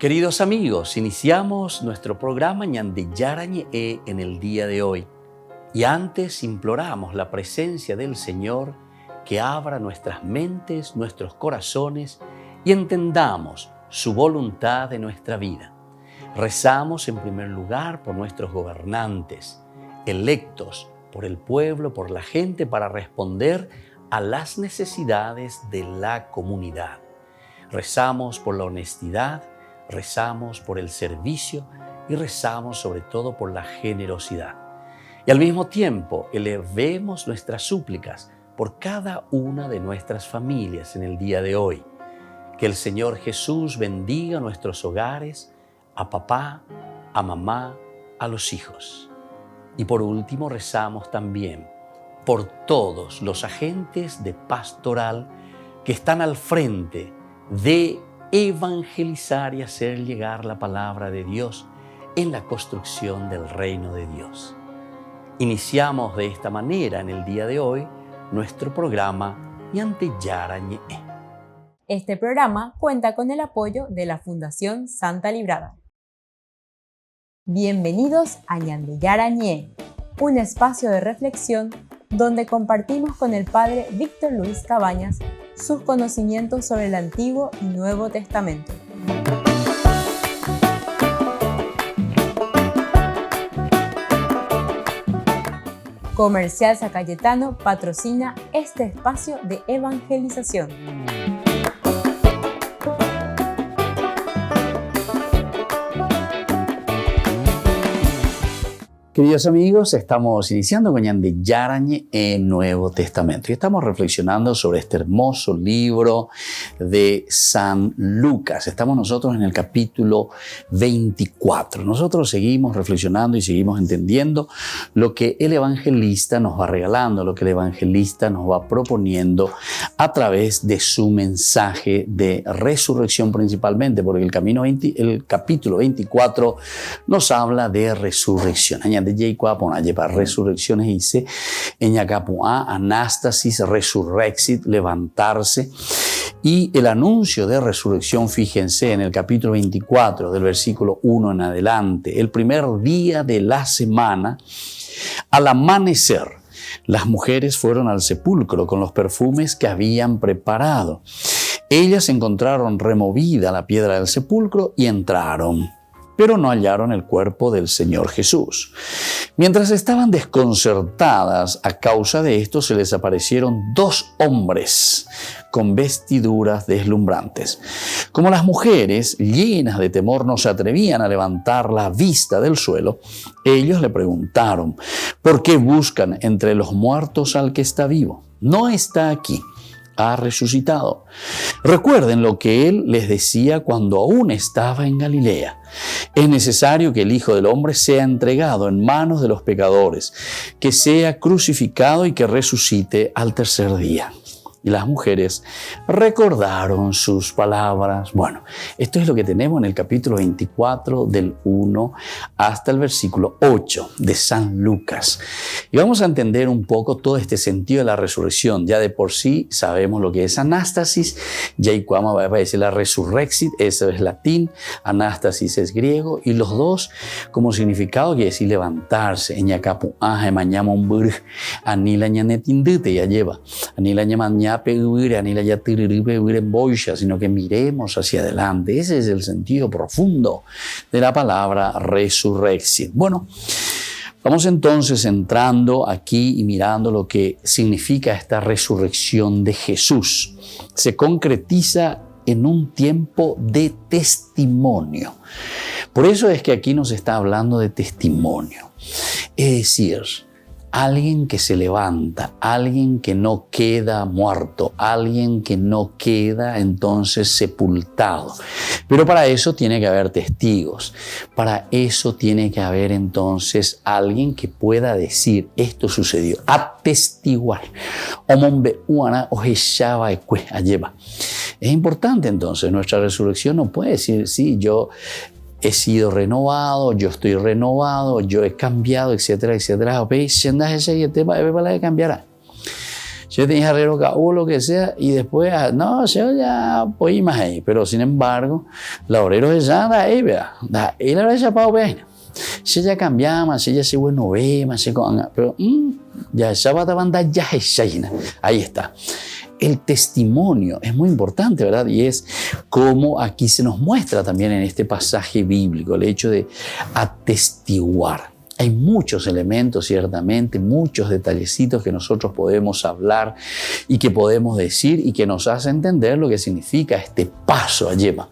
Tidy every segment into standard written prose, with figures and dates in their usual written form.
Queridos amigos, iniciamos nuestro programa Ñande Yarañe en el día de hoy. Y antes imploramos la presencia del Señor que abra nuestras mentes, nuestros corazones y entendamos su voluntad de nuestra vida. Rezamos en primer lugar por nuestros gobernantes, electos por el pueblo, por la gente, para responder a las necesidades de la comunidad. Rezamos por la honestidad, rezamos por el servicio y rezamos sobre todo por la generosidad. Y al mismo tiempo elevemos nuestras súplicas por cada una de nuestras familias en el día de hoy. Que el Señor Jesús bendiga nuestros hogares, a papá, a mamá, a los hijos. Y por último rezamos también por todos los agentes de pastoral que están al frente de evangelizar y hacer llegar la palabra de Dios en la construcción del reino de Dios. Iniciamos de esta manera en el día de hoy nuestro programa Ñande Yarañe. Este programa cuenta con el apoyo de la Fundación Santa Librada. Bienvenidos a Ñande Yarañe, un espacio de reflexión donde compartimos con el Padre Víctor Luis Cabañas sus conocimientos sobre el Antiguo y Nuevo Testamento. Comercial San Cayetano patrocina este espacio de evangelización. Queridos amigos, estamos iniciando con Ñande Yarañe en Nuevo Testamento y estamos reflexionando sobre este hermoso libro de San Lucas. Estamos nosotros en el capítulo 24. Nosotros seguimos reflexionando y seguimos entendiendo lo que el evangelista nos va regalando, lo que el evangelista nos va proponiendo a través de su mensaje de resurrección principalmente, porque el capítulo 24 nos habla de resurrección. Para resurrecciones dice anástasis, resurrexit, levantarse. Y el anuncio de resurrección, fíjense, en el capítulo 24, del versículo 1 en adelante, el primer día de la semana, al amanecer, las mujeres fueron al sepulcro con los perfumes que habían preparado. Ellas encontraron removida la piedra del sepulcro y entraron, pero no hallaron el cuerpo del Señor Jesús. Mientras estaban desconcertadas a causa de esto, se les aparecieron dos hombres con vestiduras deslumbrantes. Como las mujeres, llenas de temor, no se atrevían a levantar la vista del suelo, ellos le preguntaron: ¿por qué buscan entre los muertos al que está vivo? No está aquí, ha resucitado. Recuerden lo que Él les decía cuando aún estaba en Galilea. Es necesario que el Hijo del Hombre sea entregado en manos de los pecadores, que sea crucificado y que resucite al tercer día. Y las mujeres recordaron sus palabras. Bueno, esto es lo que tenemos en el capítulo 24 del 1 hasta el versículo 8 de San Lucas. Y vamos a entender un poco todo este sentido de la resurrección. Ya de por sí sabemos lo que es anástasis. Yaicuama va a decir la resurrexit, eso es latín, anástasis es griego, y los dos como significado quiere decir levantarse. Eñacapu aja mañana un bur, anila ñanetindute ya lleva, anila ñamaña sino que miremos hacia adelante. Ese es el sentido profundo de la palabra resurrección. Bueno, vamos entonces entrando aquí y mirando lo que significa esta resurrección de Jesús. Se concretiza en un tiempo de testimonio. Por eso es que aquí nos está hablando de testimonio. Es decir, alguien que se levanta, alguien que no queda muerto, alguien que no queda entonces sepultado. Pero para eso tiene que haber testigos, para eso tiene que haber entonces alguien que pueda decir esto sucedió, atestiguar. Es importante entonces, nuestra resurrección no puede decir, sí, yo he sido renovado, yo estoy renovado, yo he cambiado, etcétera, etcétera. Cambiará. Yo tenía arreglo o lo que sea, y después, no, yo ya voy más ahí. Pero sin embargo, la obrero de ya da ahí, vea. Da, él era ya para bien. Si ya cambiaba, si ya se bueno ve, más se con, pero ya ya va a andar ya es ahí está. El testimonio es muy importante, ¿verdad? Y es como aquí se nos muestra también en este pasaje bíblico, el hecho de atestiguar. Hay muchos elementos, ciertamente, muchos detallecitos que nosotros podemos hablar y que podemos decir y que nos hace entender lo que significa este paso a Yema.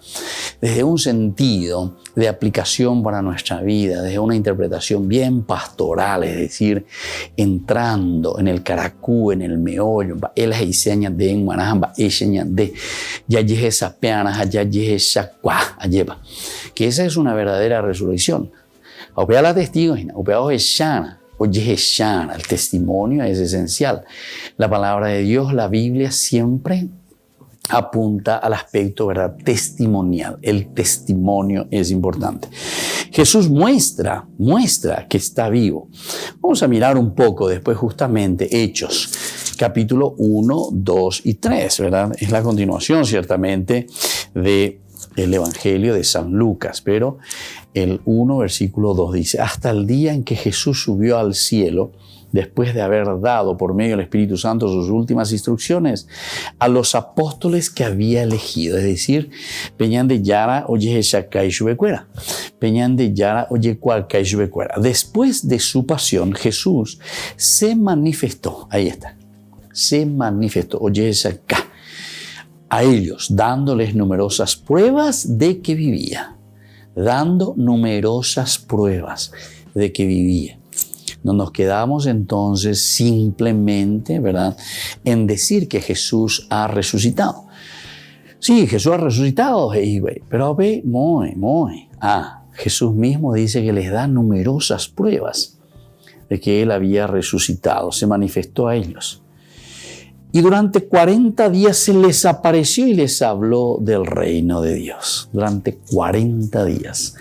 Desde un sentido de aplicación para nuestra vida, desde una interpretación bien pastoral, es decir, entrando en el caracú, en el meollo, él enseña de en manajamba, enseña de ya llegue esa peana, ya llegue esa cuá a Yema. Que esa es una verdadera resurrección. Opea la testigo, opea ojeshana, oyeshana. El testimonio es esencial. La palabra de Dios, la Biblia, siempre apunta al aspecto, ¿verdad?, testimonial. El testimonio es importante. Jesús muestra que está vivo. Vamos a mirar un poco después justamente Hechos, capítulo 1, 2 y 3, ¿verdad? Es la continuación ciertamente del Evangelio de San Lucas, pero el 1, versículo 2 dice, hasta el día en que Jesús subió al cielo, después de haber dado por medio del Espíritu Santo sus últimas instrucciones a los apóstoles que había elegido, es decir, Peñan de Yara oye Shakai Shubecuera, Peñan de Yara oye Cualcai Shubecuera. Después de su pasión, Jesús se manifestó, ahí está, se manifestó, oye Shakai, a ellos, dándoles numerosas pruebas de que vivía, dando numerosas pruebas de que vivía. No nos quedamos entonces simplemente, ¿verdad?, en decir que Jesús ha resucitado. Sí, Jesús ha resucitado, pero Jesús mismo dice que les da numerosas pruebas de que Él había resucitado, se manifestó a ellos. Y durante 40 días se les apareció y les habló del reino de Dios. Durante 40 días.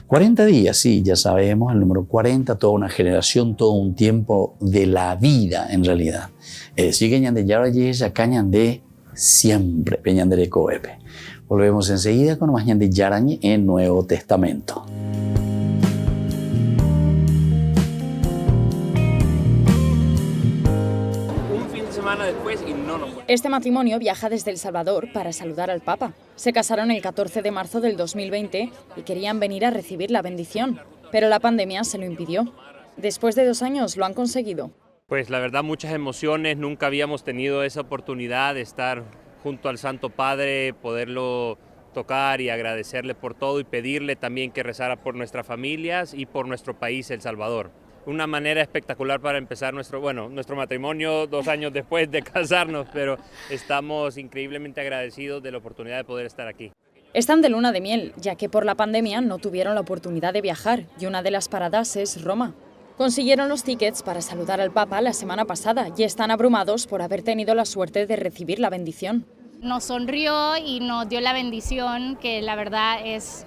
40 días, sí, ya sabemos, el número 40, toda una generación, todo un tiempo de la vida en realidad. Es decir, que ñande ya cañan de siempre, peñande de coepe. Volvemos enseguida con más ñande yarañe en Nuevo Testamento. Este matrimonio viaja desde El Salvador para saludar al Papa. Se casaron el 14 de marzo del 2020 y querían venir a recibir la bendición, pero la pandemia se lo impidió. Después de 2 años lo han conseguido. Pues la verdad, muchas emociones, nunca habíamos tenido esa oportunidad de estar junto al Santo Padre, poderlo tocar y agradecerle por todo y pedirle también que rezara por nuestras familias y por nuestro país, El Salvador. Una manera espectacular para empezar nuestro matrimonio 2 años después de casarnos, pero estamos increíblemente agradecidos de la oportunidad de poder estar aquí. Están de luna de miel, ya que por la pandemia no tuvieron la oportunidad de viajar y una de las paradas es Roma. Consiguieron los tickets para saludar al Papa la semana pasada y están abrumados por haber tenido la suerte de recibir la bendición. Nos sonrió y nos dio la bendición, que la verdad es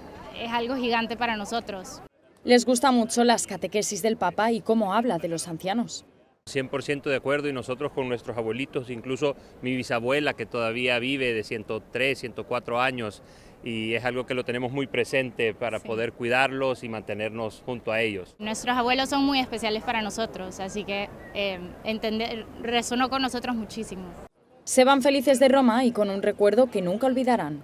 algo gigante para nosotros. Les gusta mucho las catequesis del Papa y cómo habla de los ancianos. 100% de acuerdo, y nosotros con nuestros abuelitos, incluso mi bisabuela que todavía vive de 103, 104 años, y es algo que lo tenemos muy presente para poder cuidarlos y mantenernos junto a ellos. Nuestros abuelos son muy especiales para nosotros, así que resonó con nosotros muchísimo. Se van felices de Roma y con un recuerdo que nunca olvidarán.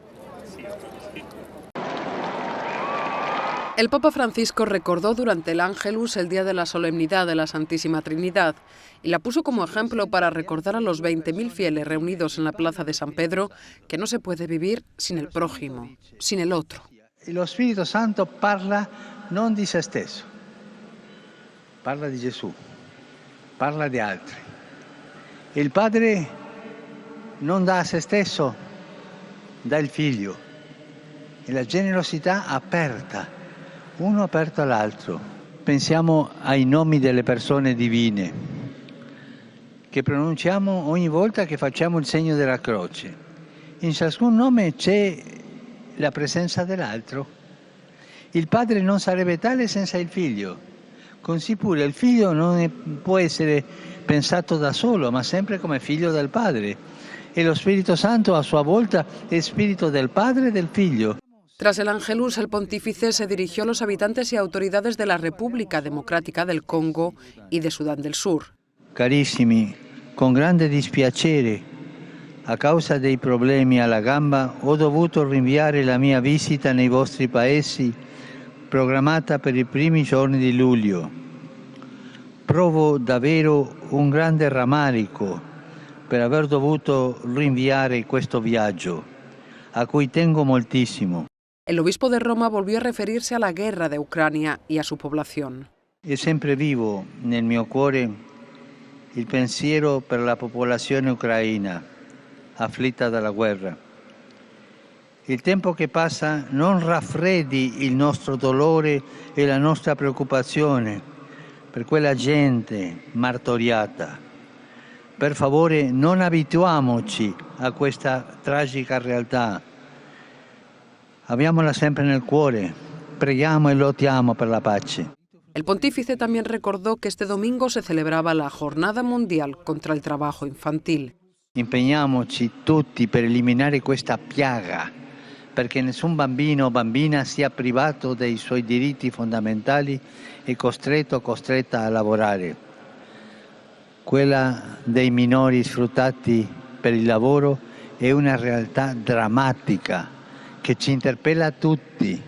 El Papa Francisco recordó durante el Ángelus el día de la solemnidad de la Santísima Trinidad y la puso como ejemplo para recordar a los 20.000 fieles reunidos en la plaza de San Pedro que no se puede vivir sin el prójimo, sin el otro. Lo Spirito Santo parla non di se stesso, parla di Gesù, parla di altri. Il Padre non dà a se stesso, dà il Figlio, e la generosità aperta, uno aperto all'altro. Pensiamo ai nomi delle persone divine che pronunciamo ogni volta che facciamo il segno della croce. In ciascun nome c'è la presenza dell'altro. Il Padre non sarebbe tale senza il Figlio. Così pure il figlio può essere pensato da solo, ma sempre come figlio del Padre. E lo Spirito Santo a sua volta è spirito del Padre e del Figlio. Tras el Ángelus, el pontífice se dirigió a los habitantes y autoridades de la República Democrática del Congo y de Sudán del Sur. Carissimi, con grande dispiacere, a causa dei problemi alla gamba, ho dovuto rinviare la mia visita nei vostri paesi, programmata per i primi giorni di luglio. Provo davvero un grande rammarico per aver dovuto rinviare questo viaggio, a cui tengo moltissimo. El obispo de Roma volvió a referirse a la guerra de Ucrania y a su población. È sempre vivo nel mio cuore il pensiero per la popolazione ucraina, afflitta dalla guerra. Il tempo che passa non raffreddi il nostro dolore e la nostra preoccupazione per quella gente martoriata. Per favore, non abituiamoci a questa tragica realtà. Abbiamola sempre nel cuore, preghiamo e lottiamo per la pace. El pontífice también recordó que este domingo se celebraba la Jornada Mundial contra el Trabajo Infantil. Impegniamoci tutti per eliminare questa piaga, perché nessun bambino o bambina sia privato dei suoi diritti fondamentali e costretto o costretta a lavorare. Quella dei minori sfruttati per il lavoro è una realtà drammatica che ci interpella a tutti.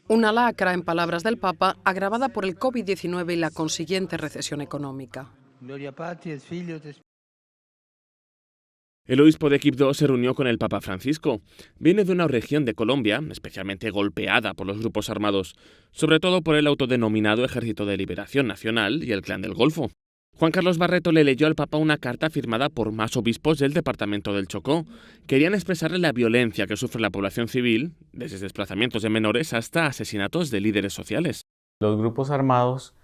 Una lacra, en palabras del Papa, agravada por el COVID-19 y la consiguiente recesión económica. Gloria Patri et Filio et El obispo de Quibdó se reunió con el Papa Francisco. Viene de una región de Colombia especialmente golpeada por los grupos armados, sobre todo por el autodenominado Ejército de Liberación Nacional y el Clan del Golfo. Juan Carlos Barreto le leyó al Papa una carta firmada por más obispos del departamento del Chocó. Querían expresarle la violencia que sufre la población civil, desde desplazamientos de menores hasta asesinatos de líderes sociales. Los grupos armados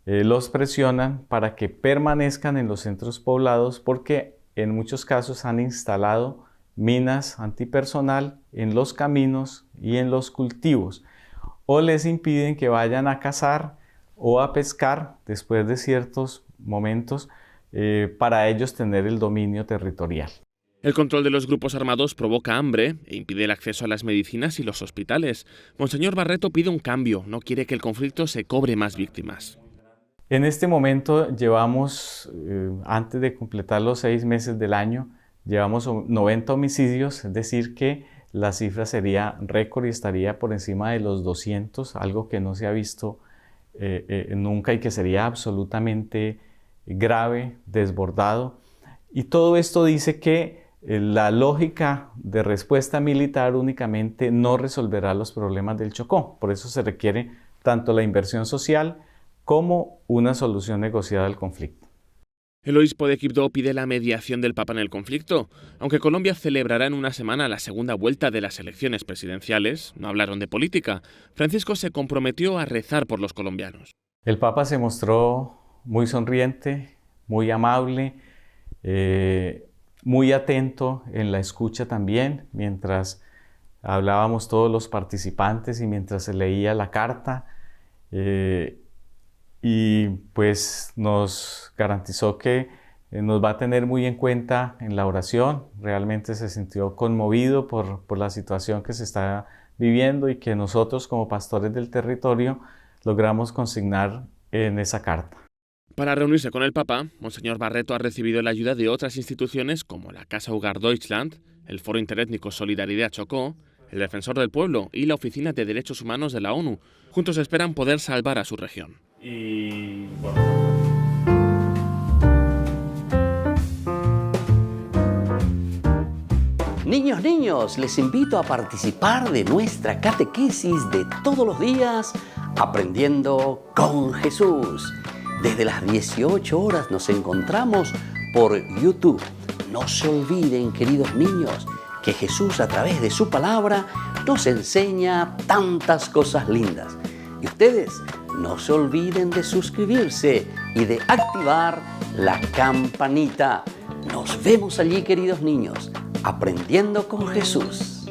los presionan para que permanezcan en los centros poblados porque en muchos casos han instalado minas antipersonal en los caminos y en los cultivos, o les impiden que vayan a cazar o a pescar después de ciertos momentos para ellos tener el dominio territorial. El control de los grupos armados provoca hambre e impide el acceso a las medicinas y los hospitales. Monseñor Barreto pide un cambio, no quiere que el conflicto se cobre más víctimas. En este momento llevamos, antes de completar los 6 meses del año, llevamos 90 homicidios, es decir que la cifra sería récord y estaría por encima de los 200, algo que no se ha visto nunca y que sería absolutamente grave, desbordado. Y todo esto dice que la lógica de respuesta militar únicamente no resolverá los problemas del Chocó. Por eso se requiere tanto la inversión social como una solución negociada al conflicto. El obispo de Quibdó pide la mediación del Papa en el conflicto. Aunque Colombia celebrará en una semana la segunda vuelta de las elecciones presidenciales, no hablaron de política. Francisco se comprometió a rezar por los colombianos. El Papa se mostró muy sonriente, muy amable, muy atento en la escucha también, mientras hablábamos todos los participantes y mientras se leía la carta. Y pues nos garantizó que nos va a tener muy en cuenta en la oración. Realmente se sintió conmovido por la situación que se está viviendo y que nosotros como pastores del territorio logramos consignar en esa carta. Para reunirse con el Papa, Monseñor Barreto ha recibido la ayuda de otras instituciones como la Casa Hogar Deutschland, el Foro Interétnico Solidaridad Chocó, el Defensor del Pueblo y la Oficina de Derechos Humanos de la ONU. Juntos esperan poder salvar a su región. Y Niños, les invito a participar de nuestra catequesis de todos los días, Aprendiendo con Jesús. Desde las 18 horas nos encontramos por YouTube. No se olviden, queridos niños, que Jesús a través de su palabra nos enseña tantas cosas lindas. Y ustedes no se olviden de suscribirse y de activar la campanita. Nos vemos allí, queridos niños, Aprendiendo con Jesús.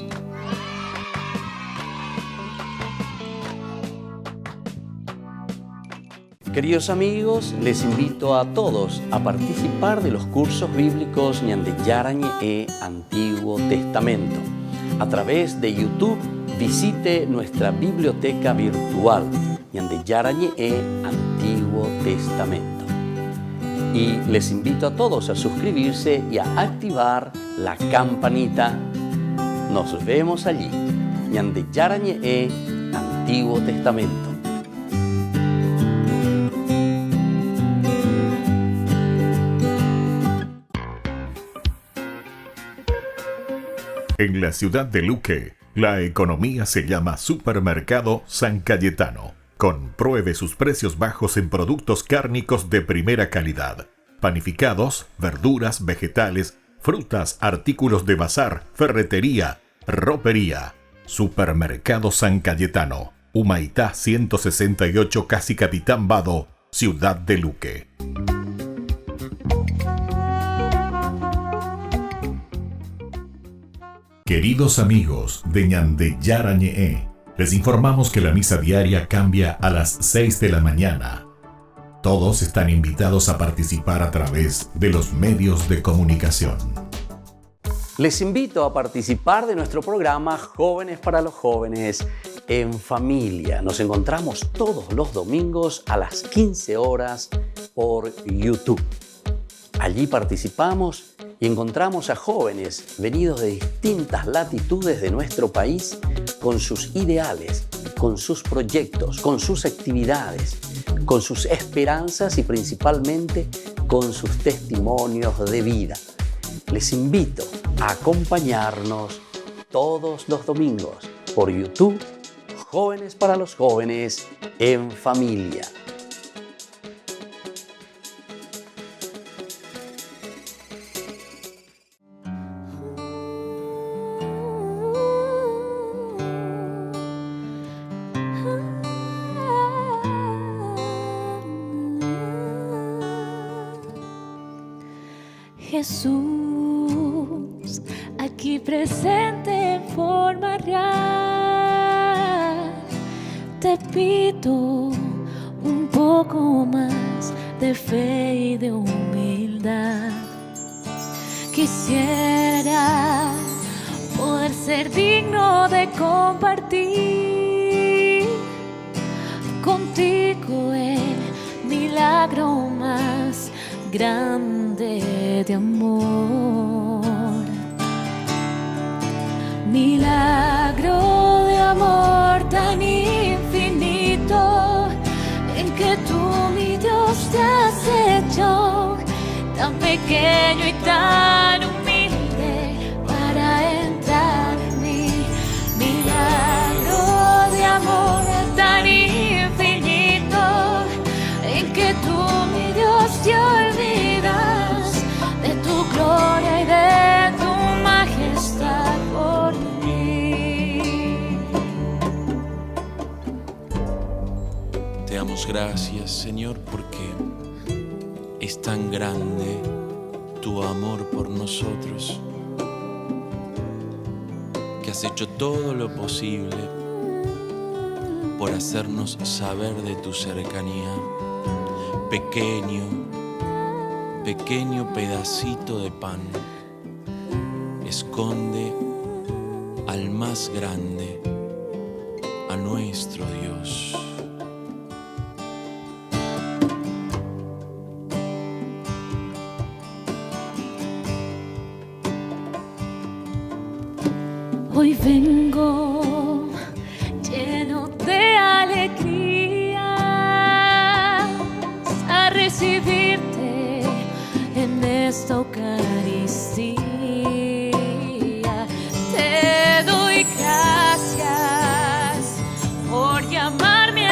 Queridos amigos, les invito a todos a participar de los cursos bíblicos Ñande Yarañe e Antiguo Testamento. A través de YouTube, visite nuestra biblioteca virtual Ñande Yarañe e Antiguo Testamento. Y les invito a todos a suscribirse y a activar la campanita. Nos vemos allí. Ñande Yarañe e Antiguo Testamento. En la ciudad de Luque, la economía se llama Supermercado San Cayetano. Compruebe sus precios bajos en productos cárnicos de primera calidad. Panificados, verduras, vegetales, frutas, artículos de bazar, ferretería, ropería. Supermercado San Cayetano, Humaitá 168, Casi Capitán Vado, ciudad de Luque. Queridos amigos de Ñande Yarañe, les informamos que la misa diaria cambia a las 6 de la mañana. Todos están invitados a participar a través de los medios de comunicación. Les invito a participar de nuestro programa Jóvenes para los Jóvenes en Familia. Nos encontramos todos los domingos a las 15 horas por YouTube. Allí participamos y encontramos a jóvenes venidos de distintas latitudes de nuestro país con sus ideales, con sus proyectos, con sus actividades, con sus esperanzas y principalmente con sus testimonios de vida. Les invito a acompañarnos todos los domingos por YouTube, Jóvenes para los Jóvenes en Familia. Jesús, aquí presente en forma real, te pido un poco más de fe y de humildad. Quisiera poder ser digno de compartir contigo el milagro más grande de amor, milagro de amor tan infinito en que tú, mi Dios, te has hecho tan pequeño y tan humilde para entrar en mí. Milagro de amor tan infinito en que tú, mi Dios, te olvidas de tu gloria y de tu majestad por mí. Te damos gracias, Señor, porque es tan grande tu amor por nosotros, que has hecho todo lo posible por hacernos saber de tu cercanía. Pequeño pedacito de pan esconde al más grande, a nuestro Dios. Hoy vengo lleno de alegría a recibirte en esta Eucaristía. Te doy gracias por llamarme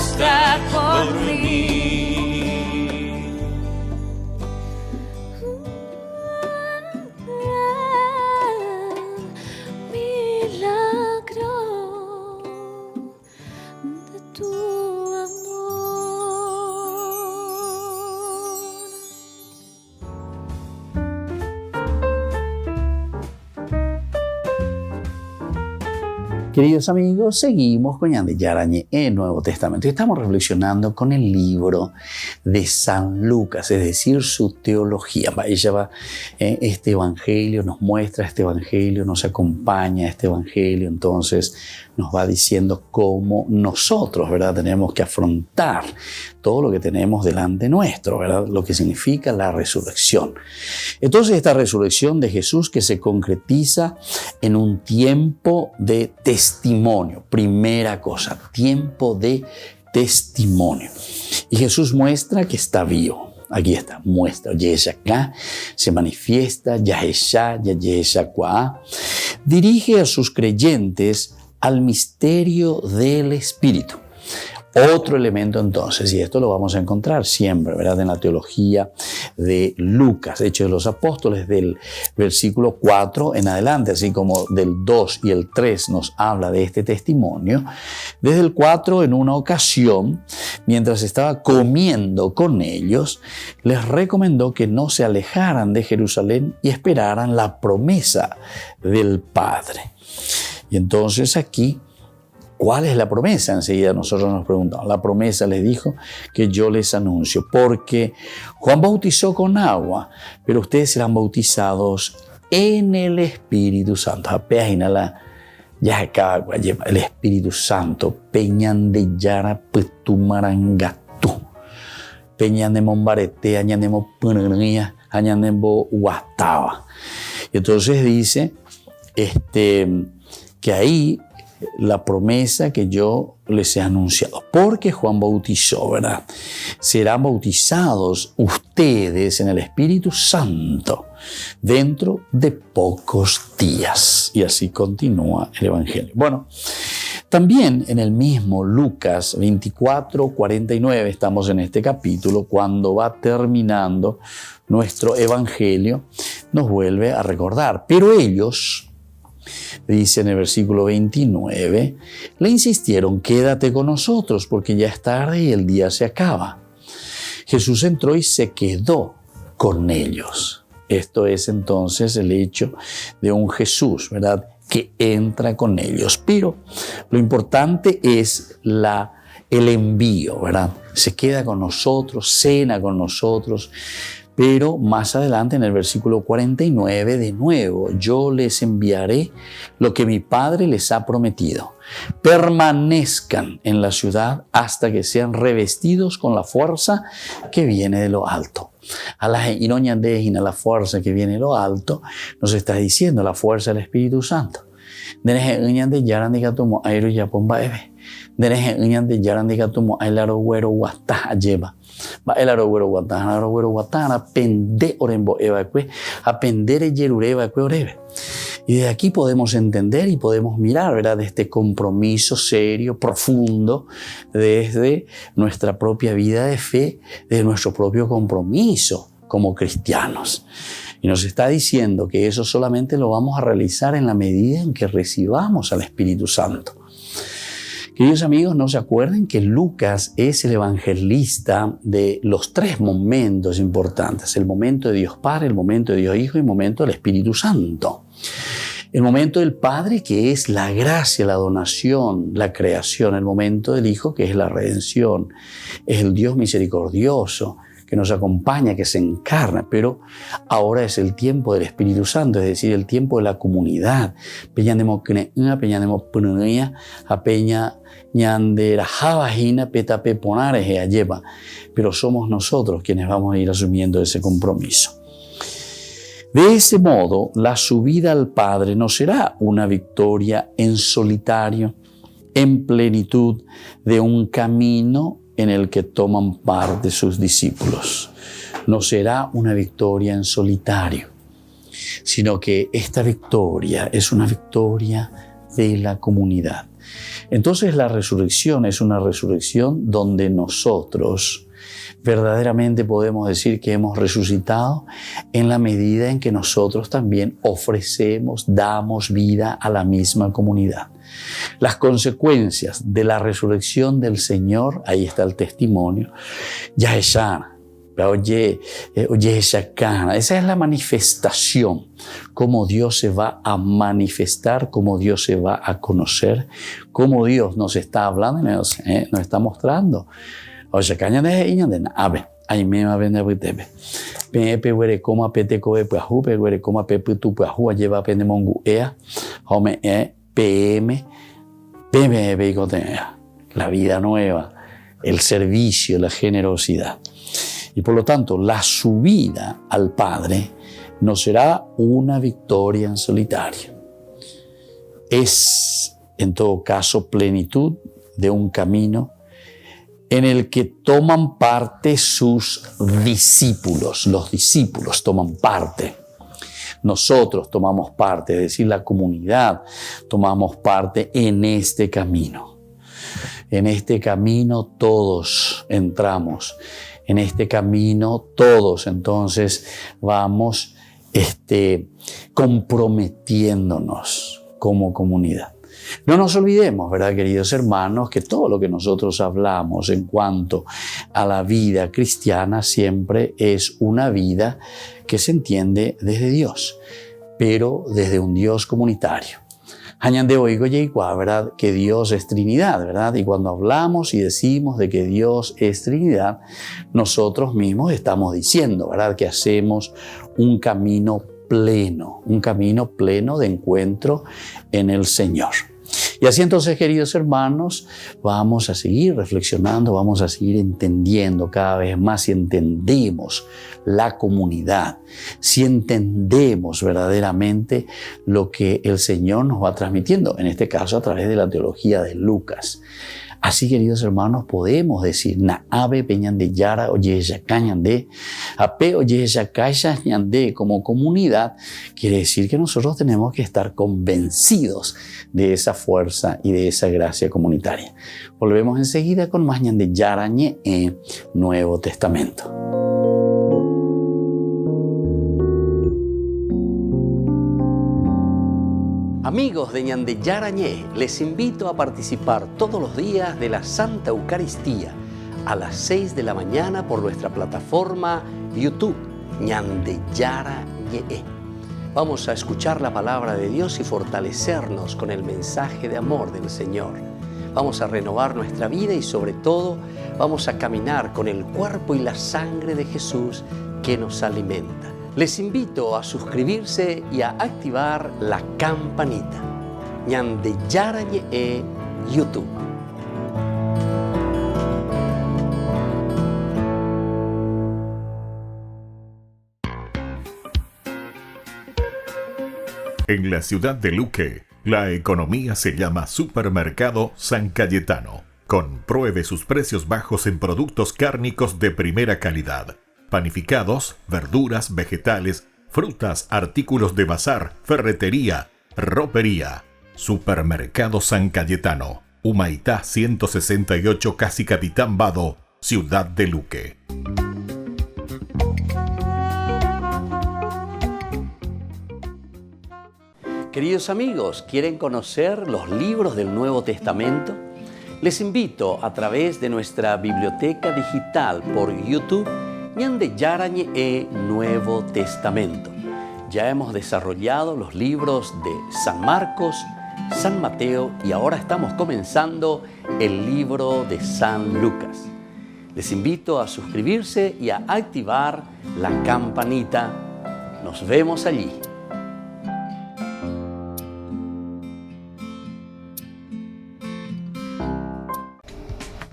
frustrar por mí. Queridos amigos, seguimos con Yandé Yarañé en el Nuevo Testamento. Estamos reflexionando con el libro de San Lucas, es decir, su teología. Ella va, este evangelio nos muestra, este evangelio nos acompaña, este evangelio entonces nos va diciendo cómo nosotros, ¿verdad?, tenemos que afrontar todo lo que tenemos delante nuestro, ¿verdad?, lo que significa la resurrección. Entonces, esta resurrección de Jesús que se concretiza en un tiempo de testimonio. Primera cosa, tiempo de testimonio. Y Jesús muestra que está vivo. Aquí está, muestra, Yeshacá, se manifiesta, Yaheshá, Yaheshacá. Dirige a sus creyentes al misterio del Espíritu. Otro elemento entonces, y esto lo vamos a encontrar siempre, ¿verdad?, en la teología de Lucas, Hechos de los Apóstoles, del versículo 4 en adelante, así como del 2 y el 3 nos habla de este testimonio. Desde el 4, en una ocasión, mientras estaba comiendo con ellos, les recomendó que no se alejaran de Jerusalén y esperaran la promesa del Padre. Y entonces aquí, ¿cuál es la promesa? Enseguida nosotros nos preguntamos. La promesa les dijo que yo les anuncio, porque Juan bautizó con agua, pero ustedes serán bautizados en el Espíritu Santo. El Espíritu Santo, peñan de yara petumarangatu, peñan de mombarete, añanemo punania, añanemo guataba. Y entonces dice que ahí la promesa que yo les he anunciado, porque Juan bautizó, ¿verdad? Serán bautizados ustedes en el Espíritu Santo dentro de pocos días. Y así continúa el Evangelio. Bueno, también en el mismo Lucas 24:49, estamos en este capítulo, cuando va terminando nuestro Evangelio, nos vuelve a recordar. Pero ellos, dice en el versículo 29, le insistieron, quédate con nosotros porque ya es tarde y el día se acaba. Jesús entró y se quedó con ellos. Esto es entonces el hecho de un Jesús, ¿verdad?, que entra con ellos. Pero lo importante es el envío, ¿verdad? Se queda con nosotros, cena con nosotros. Pero más adelante en el versículo 49, de nuevo, yo les enviaré lo que mi Padre les ha prometido. Permanezcan en la ciudad hasta que sean revestidos con la fuerza que viene de lo alto. A la fuerza que viene de lo alto nos está diciendo la fuerza del Espíritu Santo. Y de aquí podemos entender y podemos mirar, ¿verdad?, de este compromiso serio, profundo, desde nuestra propia vida de fe, de nuestro propio compromiso como cristianos. Y nos está diciendo que eso solamente lo vamos a realizar en la medida en que recibamos al Espíritu Santo. Queridos amigos, no se acuerden que Lucas es el evangelista de los tres momentos importantes: el momento de Dios Padre, el momento de Dios Hijo y el momento del Espíritu Santo. El momento del Padre, que es la gracia, la donación, la creación. El momento del Hijo, que es la redención. Es el Dios misericordioso que nos acompaña, que se encarna. Pero ahora es el tiempo del Espíritu Santo, es decir, el tiempo de la comunidad. Pero somos nosotros quienes vamos a ir asumiendo ese compromiso. De ese modo, la subida al Padre no será una victoria en solitario, en plenitud de un camino en el que toman parte sus discípulos. No será una victoria en solitario, sino que esta victoria es una victoria de la comunidad. Entonces la resurrección es una resurrección donde nosotros verdaderamente podemos decir que hemos resucitado en la medida en que nosotros también ofrecemos, damos vida a la misma comunidad. Las consecuencias de la resurrección del Señor, ahí está el testimonio, Yaheshana, esa es la manifestación, cómo Dios se va a manifestar, cómo Dios se va a conocer, cómo Dios nos está hablando y nos está mostrando. Oye, caña de ella, de ave, ahí me va a vender vitebe. Pepe, güere, coma pete, coe, pues, jupe, güere, coma pepe, tu, pues, jua, lleva pende mongu, ea, home, PM, PM, la vida nueva, el servicio, la generosidad. Y por lo tanto, la subida al Padre no será una victoria en solitario. Es, en todo caso, plenitud de un camino en el que toman parte sus discípulos. Los discípulos toman parte. Nosotros tomamos parte, es decir, la comunidad tomamos parte en este camino. En este camino todos entramos. En este camino todos entonces vamos comprometiéndonos como comunidad. No nos olvidemos, ¿verdad, queridos hermanos?, que todo lo que nosotros hablamos en cuanto a la vida cristiana siempre es una vida que se entiende desde Dios, pero desde un Dios comunitario. Añade oigo yeikua, ¿verdad?, que Dios es Trinidad, ¿verdad? Y cuando hablamos y decimos de que Dios es Trinidad, nosotros mismos estamos diciendo, ¿verdad?, que hacemos un camino pleno de encuentro en el Señor. Y así entonces, queridos hermanos, vamos a seguir reflexionando, vamos a seguir entendiendo cada vez más. Si entendemos la comunidad, si entendemos verdaderamente lo que el Señor nos va transmitiendo, en este caso a través de la teología de Lucas. Así, queridos hermanos, podemos decir, na ave peñan de yara oye cañan de ape oye cañan de, como comunidad, quiere decir que nosotros tenemos que estar convencidos de esa fuerza y de esa gracia comunitaria. Volvemos enseguida con más ñan de yarañe en Nuevo Testamento. Amigos de Ñan de Yarañé, les invito a participar todos los días de la Santa Eucaristía a las 6 de la mañana por nuestra plataforma YouTube, Ñan de Yarañé. Vamos a escuchar la palabra de Dios y fortalecernos con el mensaje de amor del Señor. Vamos a renovar nuestra vida y sobre todo vamos a caminar con el cuerpo y la sangre de Jesús que nos alimenta. Les invito a suscribirse y a activar la campanita. Ñan de Yarañé YouTube. En la ciudad de Luque, la economía se llama Supermercado San Cayetano. Compruebe sus precios bajos en productos cárnicos de primera calidad. Panificados, verduras, vegetales, frutas, artículos de bazar, ferretería, ropería. Supermercado San Cayetano, Humaitá 168, Casi Capitán Vado, Ciudad de Luque. Queridos amigos, ¿quieren conocer los libros del Nuevo Testamento? Les invito a través de nuestra biblioteca digital por YouTube, Ñan de Yarañé Nuevo Testamento. Ya hemos desarrollado los libros de San Marcos, San Mateo y ahora estamos comenzando el libro de San Lucas. Les invito a suscribirse y a activar la campanita. Nos vemos allí.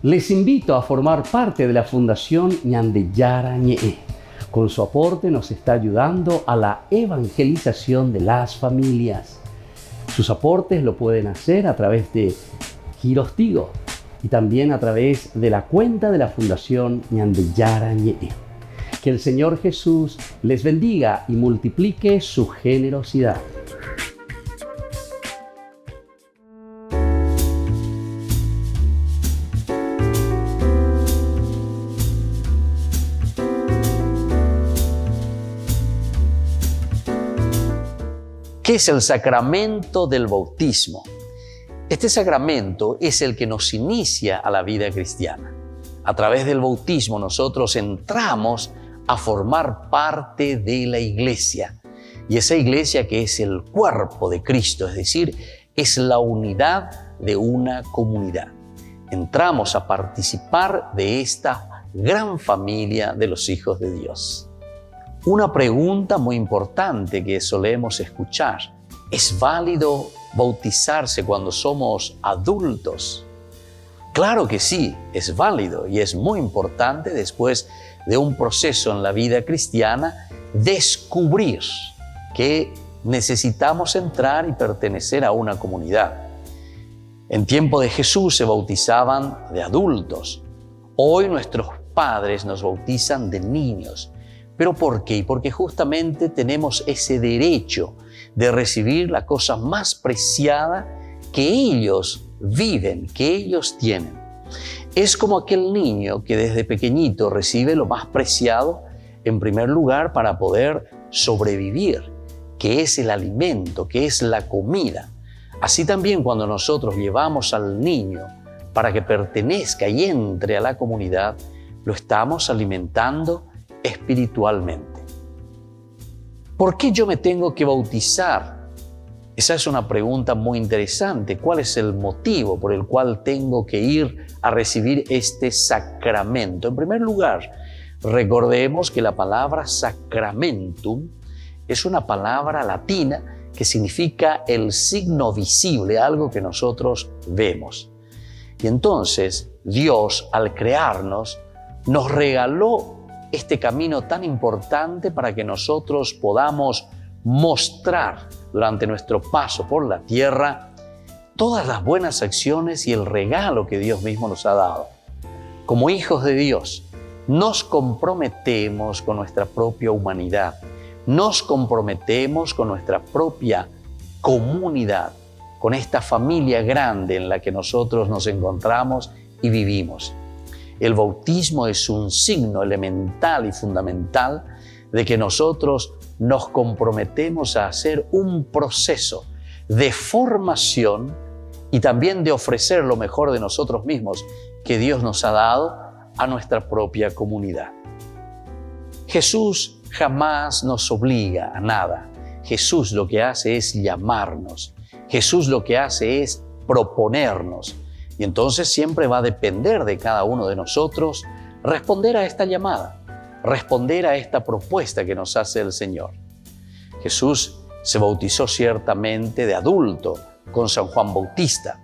Les invito a formar parte de la Fundación Ñan de Yarañé. Con su aporte nos está ayudando a la evangelización de las familias. Sus aportes lo pueden hacer a través de Giros Tigo y también a través de la cuenta de la Fundación Ñan de Yarañé. Que el Señor Jesús les bendiga y multiplique su generosidad. ¿Qué es el sacramento del bautismo? Este sacramento es el que nos inicia a la vida cristiana. A través del bautismo nosotros entramos a formar parte de la iglesia. Y esa iglesia que es el cuerpo de Cristo, es decir, es la unidad de una comunidad. Entramos a participar de esta gran familia de los hijos de Dios. Una pregunta muy importante que solemos escuchar: ¿es válido bautizarse cuando somos adultos? Claro que sí, es válido y es muy importante después de un proceso en la vida cristiana descubrir que necesitamos entrar y pertenecer a una comunidad. En tiempo de Jesús se bautizaban de adultos. Hoy nuestros padres nos bautizan de niños. ¿Pero por qué? Porque justamente tenemos ese derecho de recibir la cosa más preciada que ellos viven, que ellos tienen. Es como aquel niño que desde pequeñito recibe lo más preciado, en primer lugar, para poder sobrevivir, que es el alimento, que es la comida. Así también cuando nosotros llevamos al niño para que pertenezca y entre a la comunidad, lo estamos alimentando espiritualmente. ¿Por qué yo me tengo que bautizar? Esa es una pregunta muy interesante. ¿Cuál es el motivo por el cual tengo que ir a recibir este sacramento? En primer lugar, recordemos que la palabra sacramentum es una palabra latina que significa el signo visible, algo que nosotros vemos. Y entonces Dios, al crearnos, nos regaló este camino tan importante para que nosotros podamos mostrar durante nuestro paso por la tierra todas las buenas acciones y el regalo que Dios mismo nos ha dado. Como hijos de Dios, nos comprometemos con nuestra propia humanidad, nos comprometemos con nuestra propia comunidad, con esta familia grande en la que nosotros nos encontramos y vivimos. El bautismo es un signo elemental y fundamental de que nosotros nos comprometemos a hacer un proceso de formación y también de ofrecer lo mejor de nosotros mismos que Dios nos ha dado a nuestra propia comunidad. Jesús jamás nos obliga a nada. Jesús lo que hace es llamarnos. Jesús lo que hace es proponernos. Y entonces siempre va a depender de cada uno de nosotros responder a esta llamada, responder a esta propuesta que nos hace el Señor. Jesús se bautizó ciertamente de adulto con San Juan Bautista.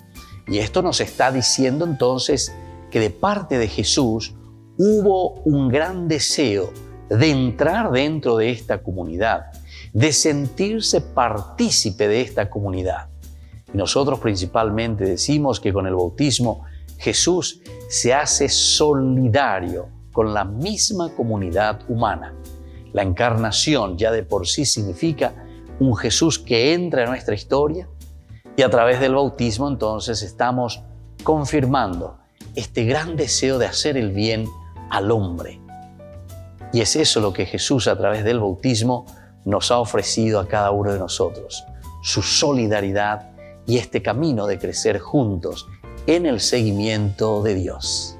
Y esto nos está diciendo entonces que de parte de Jesús hubo un gran deseo de entrar dentro de esta comunidad, de sentirse partícipe de esta comunidad. Y nosotros principalmente decimos que con el bautismo Jesús se hace solidario con la misma comunidad humana. La encarnación ya de por sí significa un Jesús que entra en nuestra historia y a través del bautismo entonces estamos confirmando este gran deseo de hacer el bien al hombre. Y es eso lo que Jesús a través del bautismo nos ha ofrecido a cada uno de nosotros, su solidaridad y este camino de crecer juntos en el seguimiento de Dios.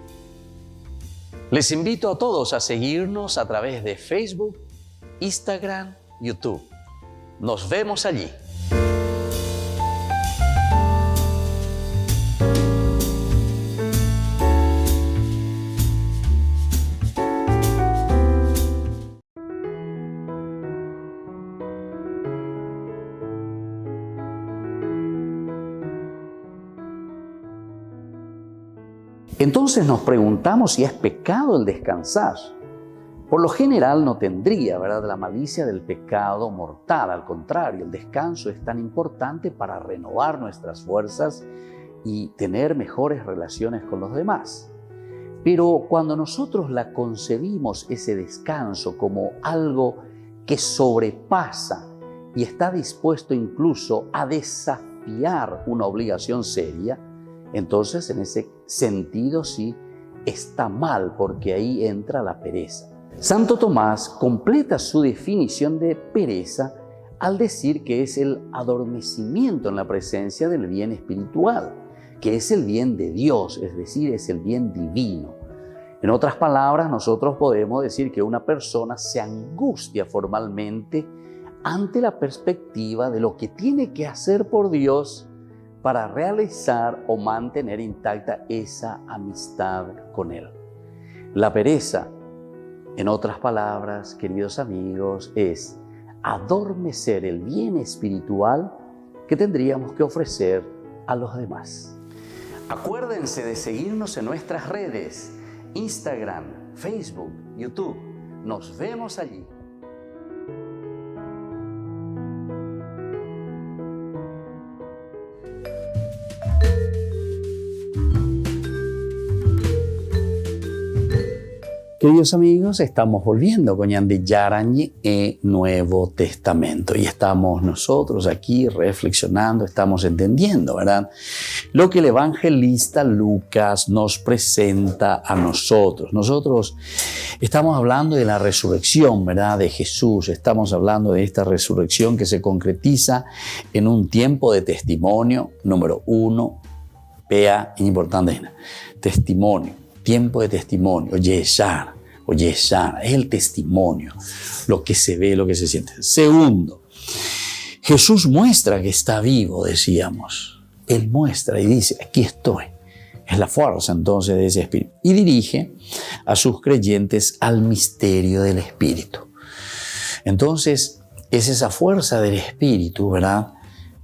Les invito a todos a seguirnos a través de Facebook, Instagram, YouTube. Nos vemos allí. Entonces nos preguntamos si es pecado el descansar. Por lo general no tendría, ¿verdad?, la malicia del pecado mortal. Al contrario, el descanso es tan importante para renovar nuestras fuerzas y tener mejores relaciones con los demás. Pero cuando nosotros la concebimos ese descanso como algo que sobrepasa y está dispuesto incluso a desafiar una obligación seria, entonces en ese sentido sí está mal, porque ahí entra la pereza. Santo Tomás completa su definición de pereza al decir que es el adormecimiento en la presencia del bien espiritual, que es el bien de Dios, es decir, es el bien divino. En otras palabras, nosotros podemos decir que una persona se angustia formalmente ante la perspectiva de lo que tiene que hacer por Dios para realizar o mantener intacta esa amistad con Él. La pereza, en otras palabras, queridos amigos, es adormecer el bien espiritual que tendríamos que ofrecer a los demás. Acuérdense de seguirnos en nuestras redes, Instagram, Facebook, YouTube. Nos vemos allí. Queridos amigos, estamos volviendo con Yandi Yarañe e Nuevo Testamento y estamos nosotros aquí reflexionando, estamos entendiendo, ¿verdad? Lo que el evangelista Lucas nos presenta a nosotros. Nosotros estamos hablando de la resurrección, ¿verdad? De Jesús, estamos hablando de esta resurrección que se concretiza en un tiempo de testimonio, número 1, vea, importante, testimonio. Tiempo de testimonio, yeshar, es el testimonio, lo que se ve, lo que se siente. Segundo, Jesús muestra que está vivo, decíamos. Él muestra y dice, aquí estoy. Es la fuerza entonces de ese Espíritu. Y dirige a sus creyentes al misterio del Espíritu. Entonces, es esa fuerza del Espíritu, ¿verdad?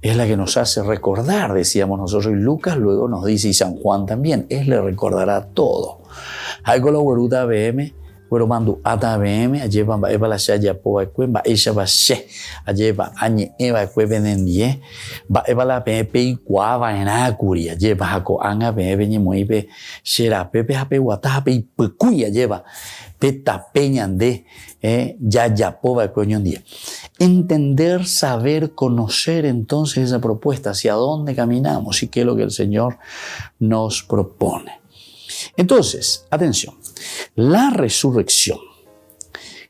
Es la que nos hace recordar, decíamos nosotros, y Lucas luego nos dice, y San Juan también, Él le recordará todo. Algo lo guaruta BM, pero mando ata BM, alleva va eva la shaya poa cuemba, ella va she, alleva añe eva cuevenendie, va eva la pepe y cuava en acuri, alleva jaco anga bebe ni muibe, shera pepe hape guatape y pecuya lleva, peta peñande, ya pova cueñon día. Entender, saber, conocer entonces esa propuesta, hacia dónde caminamos y qué es lo que el Señor nos propone. Entonces, atención, la resurrección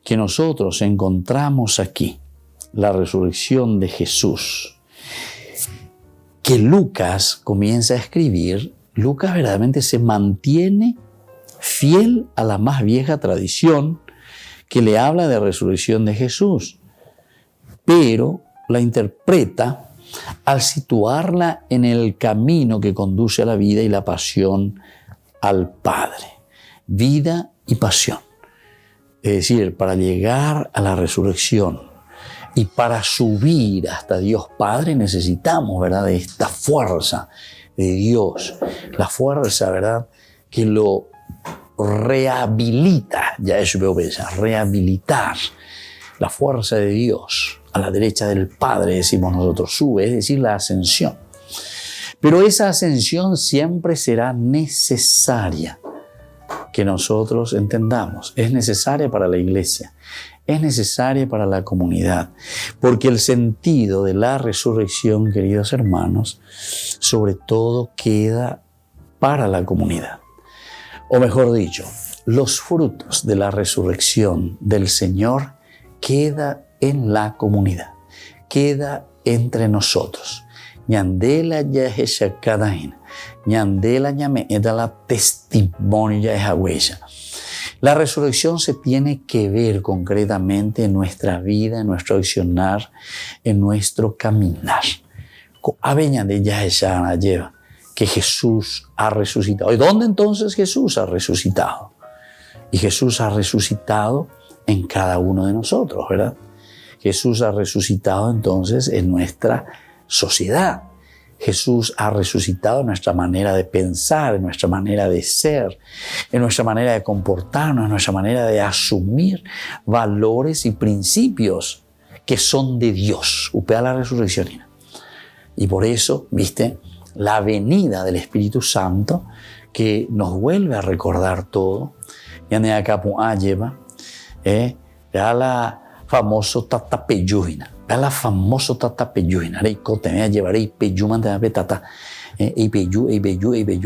que nosotros encontramos aquí, la resurrección de Jesús, que Lucas comienza a escribir, Lucas verdaderamente se mantiene fiel a la más vieja tradición que le habla de resurrección de Jesús, pero la interpreta al situarla en el camino que conduce a la vida y la pasión al Padre. Vida y pasión. Es decir, para llegar a la resurrección y para subir hasta Dios Padre necesitamos, ¿verdad?, de esta fuerza de Dios. La fuerza, ¿verdad?, que lo rehabilita. Ya eso veo pensar, rehabilitar. La fuerza de Dios a la derecha del Padre, decimos nosotros, sube, es decir, la ascensión. Pero esa ascensión siempre será necesaria que nosotros entendamos. Es necesaria para la iglesia, es necesaria para la comunidad, porque el sentido de la resurrección, queridos hermanos, sobre todo queda para la comunidad. O mejor dicho, los frutos de la resurrección del Señor queda en la comunidad, queda entre nosotros. Ñandela ya es shakadain, ñandela ñame da la testimonio ya es agüella. La resurrección se tiene que ver concretamente en nuestra vida, en nuestro accionar, en nuestro caminar. Aveña de ya esa lleva que Jesús ha resucitado. ¿Y dónde entonces Jesús ha resucitado? Y Jesús ha resucitado en cada uno de nosotros, ¿verdad? Jesús ha resucitado entonces en nuestra sociedad. Jesús ha resucitado en nuestra manera de pensar, en nuestra manera de ser, en nuestra manera de comportarnos, en nuestra manera de asumir valores y principios que son de Dios. Upea la resurrección. Y por eso, viste, la venida del Espíritu Santo que nos vuelve a recordar todo. Ya ne acá lleva, ya la famoso tatapeyuina. La famoso tatapeyuina. Reikote me llevaré peyuman de tata. Y peyu,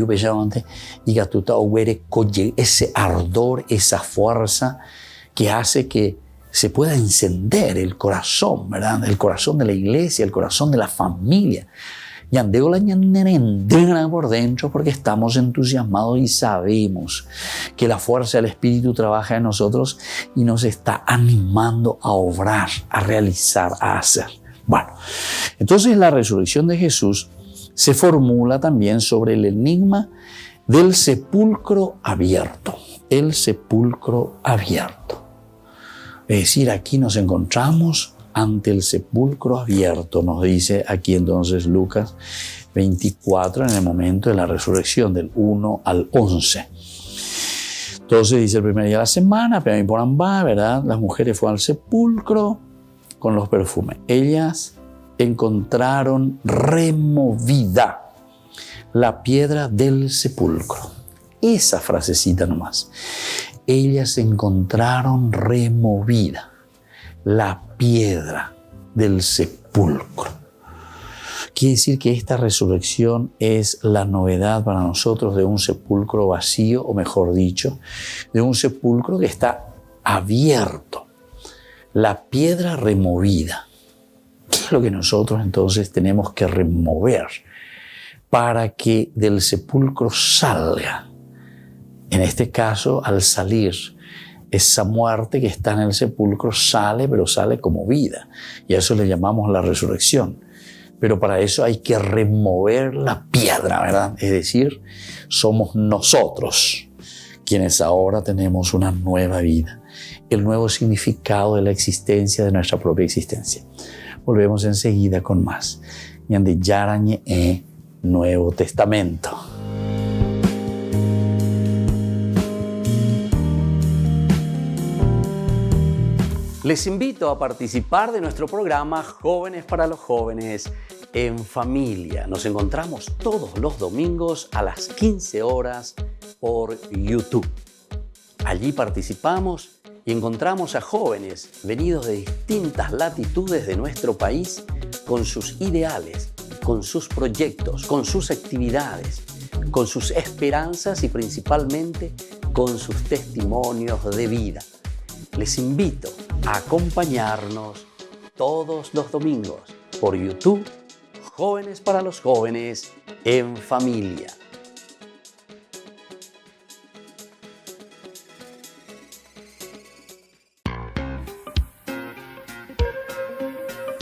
bellamente. Y gatuta oguere coye ese ardor, esa fuerza que hace que se pueda encender el corazón, ¿verdad? El corazón de la iglesia, el corazón de la familia. Y andeo la ñanderendera por dentro porque estamos entusiasmados y sabemos que la fuerza del Espíritu trabaja en nosotros y nos está animando a obrar, a realizar, a hacer. Bueno, entonces la resurrección de Jesús se formula también sobre el enigma del sepulcro abierto. El sepulcro abierto. Es decir, aquí nos encontramos ante el sepulcro abierto, nos dice aquí entonces Lucas 24, en el momento de la resurrección, del 1 al 11. Entonces dice el primer día de la semana, ¿verdad? Las mujeres fueron al sepulcro con los perfumes. Ellas encontraron removida la piedra del sepulcro. Esa frasecita nomás. Ellas encontraron removida la piedra del sepulcro. Quiere decir que esta resurrección es la novedad para nosotros de un sepulcro vacío, o mejor dicho, de un sepulcro que está abierto. La piedra removida. ¿Qué es lo que nosotros entonces tenemos que remover para que del sepulcro salga? En este caso, al salir, esa muerte que está en el sepulcro sale, pero sale como vida. Y a eso le llamamos la resurrección. Pero para eso hay que remover la piedra, ¿verdad? Es decir, somos nosotros quienes ahora tenemos una nueva vida. El nuevo significado de la existencia, de nuestra propia existencia. Volvemos enseguida con más. Ñande Yarañe Nuevo Testamento. Les invito a participar de nuestro programa Jóvenes para los Jóvenes en Familia. Nos encontramos todos los domingos a las 15 horas por YouTube. Allí participamos y encontramos a jóvenes venidos de distintas latitudes de nuestro país con sus ideales, con sus proyectos, con sus actividades, con sus esperanzas y principalmente con sus testimonios de vida. Les invito a acompañarnos todos los domingos por YouTube, Jóvenes para los Jóvenes en Familia.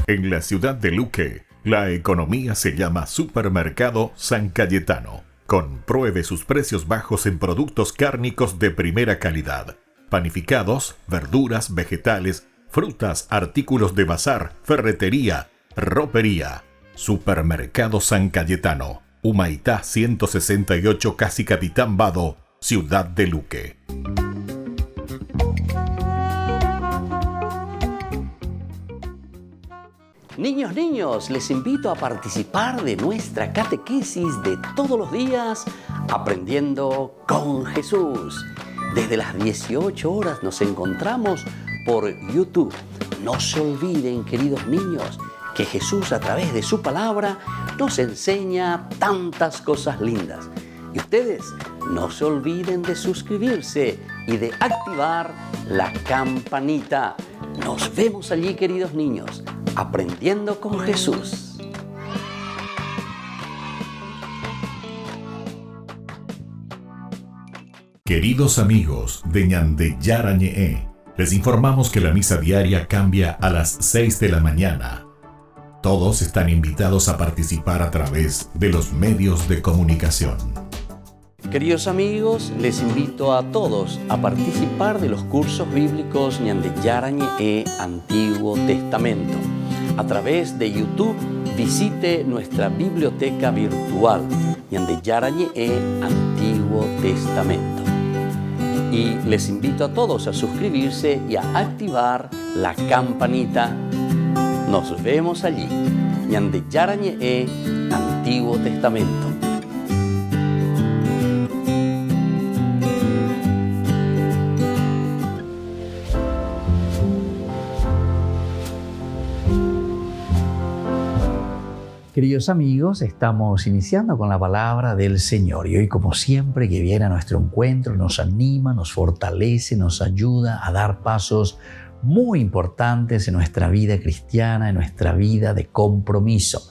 En la ciudad de Luque, la economía se llama Supermercado San Cayetano. Compruebe sus precios bajos en productos cárnicos de primera calidad. Panificados, verduras, vegetales, frutas, artículos de bazar, ferretería, ropería. Supermercado San Cayetano, Humaitá 168, Casi Capitán Vado, Ciudad de Luque. Niños, les invito a participar de nuestra catequesis de todos los días, Aprendiendo con Jesús. Desde las 18 horas nos encontramos por YouTube. No se olviden, queridos niños, que Jesús a través de su palabra nos enseña tantas cosas lindas. Y ustedes no se olviden de suscribirse y de activar la campanita. Nos vemos allí, queridos niños, Aprendiendo con Jesús. Queridos amigos de Ñande Yarañe, les informamos que la misa diaria cambia a las 6 de la mañana. Todos están invitados a participar a través de los medios de comunicación. Queridos amigos, les invito a todos a participar de los cursos bíblicos Ñande Yarañe Antiguo Testamento. A través de YouTube, visite nuestra biblioteca virtual Ñande Yarañe Antiguo Testamento. Y les invito a todos a suscribirse y a activar la campanita. Nos vemos allí. Ñande Yarañe Antiguo Testamento. Queridos amigos, estamos iniciando con la palabra del Señor y hoy, como siempre, que viene a nuestro encuentro, nos anima, nos fortalece, nos ayuda a dar pasos muy importantes en nuestra vida cristiana, en nuestra vida de compromiso.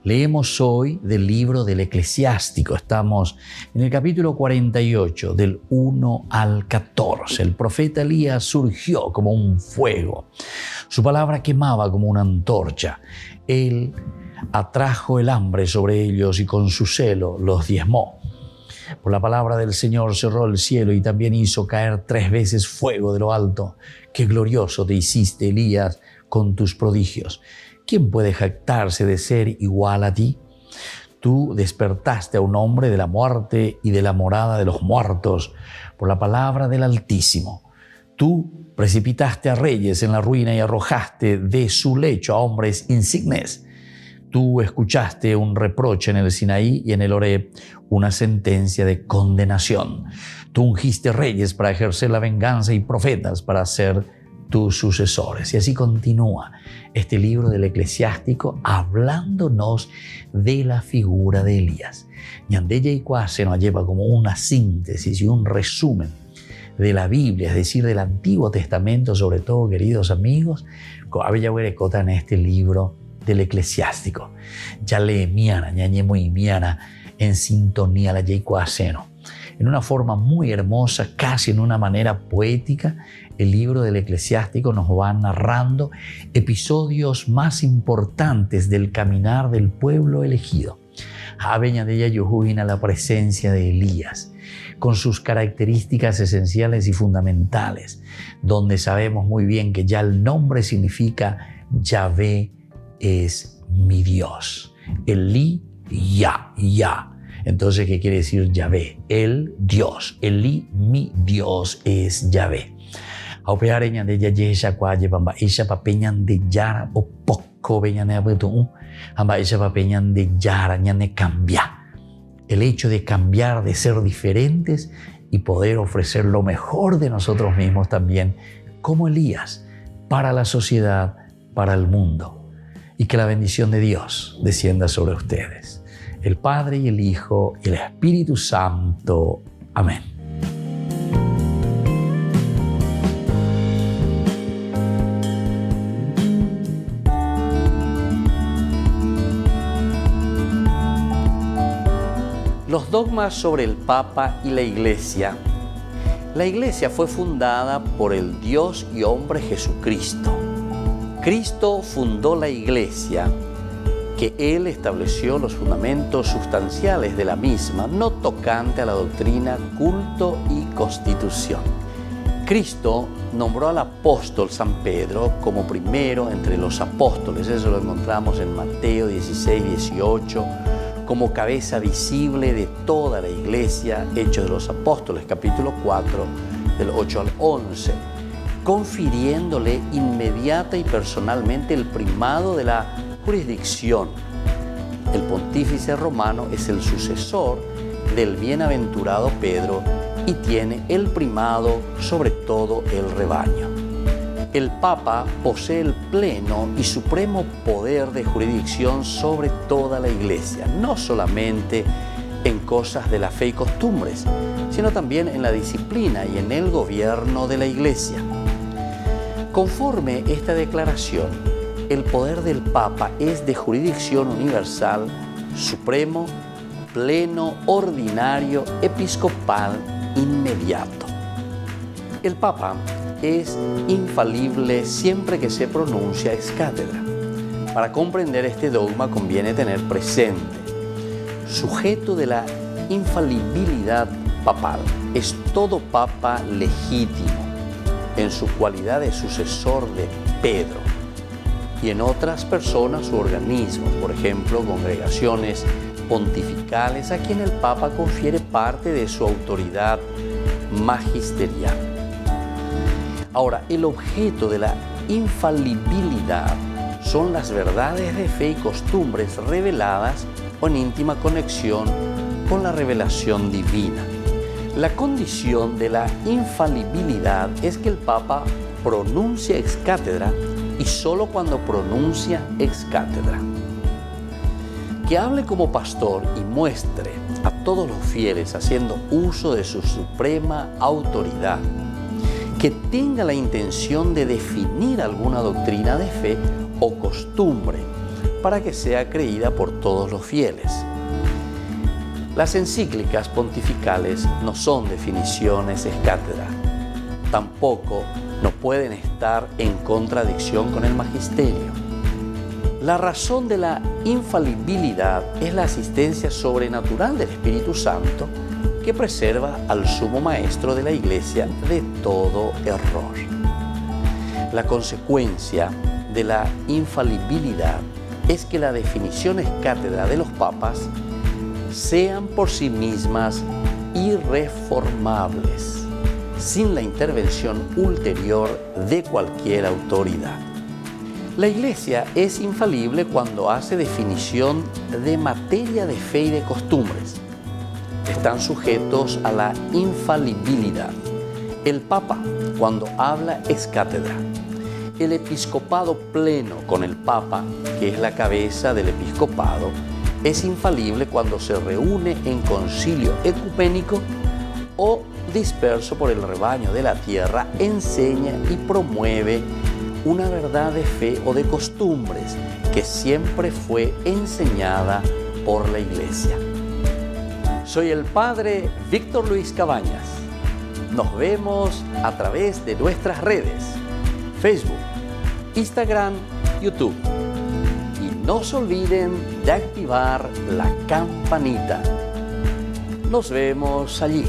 Leemos hoy del libro del Eclesiástico. Estamos en el capítulo 48, del 1 al 14. El profeta Elías surgió como un fuego. Su palabra quemaba como una antorcha. Él atrajo el hambre sobre ellos y con su celo los diezmó. Por la palabra del Señor cerró el cielo y también hizo caer 3 veces fuego de lo alto. Qué glorioso te hiciste, Elías, con tus prodigios. ¿Quién puede jactarse de ser igual a ti? Tú despertaste a un hombre de la muerte y de la morada de los muertos por la palabra del Altísimo. Tú precipitaste a reyes en la ruina y arrojaste de su lecho a hombres insignes. Tú escuchaste un reproche en el Sinaí y en el Horeb una sentencia de condenación. Tú ungiste reyes para ejercer la venganza y profetas para ser tus sucesores. Y así continúa este libro del Eclesiástico hablándonos de la figura de Elías. Ñandella y Cuase nos lleva como una síntesis y un resumen de la Biblia, es decir, del Antiguo Testamento, sobre todo, queridos amigos, en este libro del Eclesiástico. Ya le miana, ñañe muy miana, en sintonía la Yeicuaceno. En una forma muy hermosa, casi en una manera poética, el libro del Eclesiástico nos va narrando episodios más importantes del caminar del pueblo elegido. Aveña de ella yujuina la presencia de Elías, con sus características esenciales y fundamentales, donde sabemos muy bien que ya el nombre significa Yahvé es mi Dios. Elí, ya. Entonces, ¿qué quiere decir Yahvé? El Dios. Elí, mi Dios es Yahvé. Aupeareña de Yayesha Cuaye, Bamba, ella papeñan de Yara o poco veñan de Abetu, Bamba, ella papeñan de Yara, ñane cambia. El hecho de cambiar, de ser diferentes y poder ofrecer lo mejor de nosotros mismos también, como Elías, para la sociedad, para el mundo. Y que la bendición de Dios descienda sobre ustedes. El Padre y el Hijo y el Espíritu Santo. Amén. Los dogmas sobre el Papa y la Iglesia. La Iglesia fue fundada por el Dios y hombre Jesucristo. Cristo fundó la Iglesia, que Él estableció los fundamentos sustanciales de la misma, no tocante a la doctrina, culto y constitución. Cristo nombró al apóstol San Pedro como primero entre los apóstoles, eso lo encontramos en Mateo 16, 18, como cabeza visible de toda la Iglesia, Hechos de los Apóstoles, capítulo 4, del 8 al 11, confiriéndole inmediata y personalmente el primado de la jurisdicción. El pontífice romano es el sucesor del bienaventurado Pedro y tiene el primado sobre todo el rebaño. El Papa posee el pleno y supremo poder de jurisdicción sobre toda la Iglesia, no solamente en cosas de la fe y costumbres, sino también en la disciplina y en el gobierno de la Iglesia. Conforme esta declaración, el poder del Papa es de jurisdicción universal, supremo, pleno, ordinario, episcopal, inmediato. El Papa es infalible siempre que se pronuncia ex cátedra. Para comprender este dogma conviene tener presente, sujeto de la infalibilidad papal, es todo Papa legítimo en su cualidad de sucesor de Pedro y en otras personas u organismos, por ejemplo, congregaciones pontificales a quien el Papa confiere parte de su autoridad magisterial. Ahora, el objeto de la infalibilidad son las verdades de fe y costumbres reveladas o en íntima conexión con la revelación divina. La condición de la infalibilidad es que el Papa pronuncia ex cátedra y solo cuando pronuncia ex cátedra. Que hable como pastor y muestre a todos los fieles haciendo uso de su suprema autoridad que tenga la intención de definir alguna doctrina de fe o costumbre para que sea creída por todos los fieles. Las encíclicas pontificales no son definiciones ex cátedra, tampoco no pueden estar en contradicción con el magisterio. La razón de la infalibilidad es la asistencia sobrenatural del Espíritu Santo que preserva al sumo maestro de la Iglesia de todo error. La consecuencia de la infalibilidad es que las definiciones cátedra de los papas sean por sí mismas irreformables, sin la intervención ulterior de cualquier autoridad. La Iglesia es infalible cuando hace definición de materia de fe y de costumbres. Están sujetos a la infalibilidad. El Papa, cuando habla ex cátedra. El episcopado pleno con el Papa, que es la cabeza del episcopado, es infalible cuando se reúne en concilio ecupénico o disperso por el rebaño de la tierra, enseña y promueve una verdad de fe o de costumbres que siempre fue enseñada por la Iglesia. Soy el Padre Víctor Luis Cabañas. Nos vemos a través de nuestras redes, Facebook, Instagram, YouTube. Y no se olviden de activar la campanita. Nos vemos allí.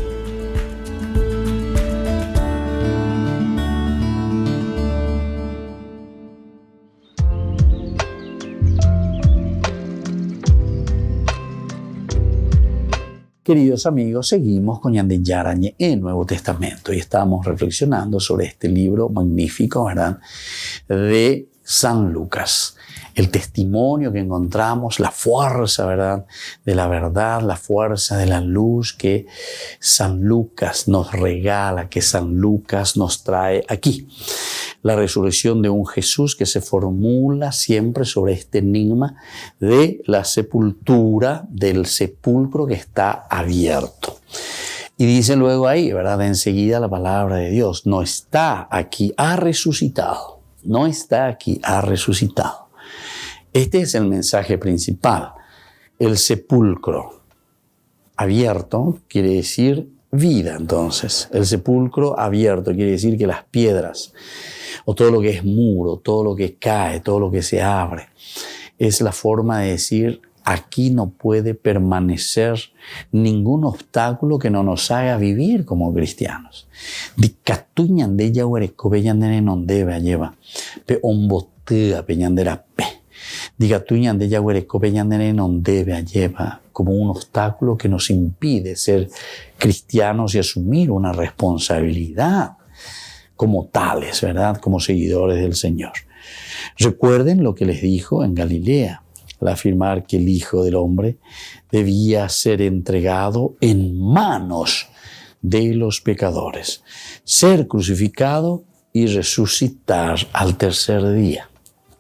Queridos amigos, seguimos con Ñande Yarañe en el Nuevo Testamento y estamos reflexionando sobre este libro magnífico, ¿verdad?, de San Lucas. El testimonio que encontramos, la fuerza, ¿verdad?, de la verdad, la fuerza de la luz que San Lucas nos regala, que San Lucas nos trae aquí. La resurrección de un Jesús que se formula siempre sobre este enigma de la sepultura, del sepulcro que está abierto. Y dice luego ahí, ¿verdad?, enseguida la palabra de Dios, no está aquí, ha resucitado. No está aquí, ha resucitado. Este es el mensaje principal. El sepulcro abierto quiere decir vida, entonces. El sepulcro abierto quiere decir que las piedras, o todo lo que es muro, todo lo que cae, todo lo que se abre, es la forma de decir, aquí no puede permanecer ningún obstáculo que no nos haga vivir como cristianos. Dicatuñan de ella huerecobeñandere non debe lleva, pe ombotea peñandera pe. Dicatuñan de ella huerecobeñandere non debe lleva, como un obstáculo que nos impide ser cristianos y asumir una responsabilidad como tales, ¿verdad?, como seguidores del Señor. Recuerden lo que les dijo en Galilea, al afirmar que el Hijo del Hombre debía ser entregado en manos de los pecadores, ser crucificado y resucitar al tercer día.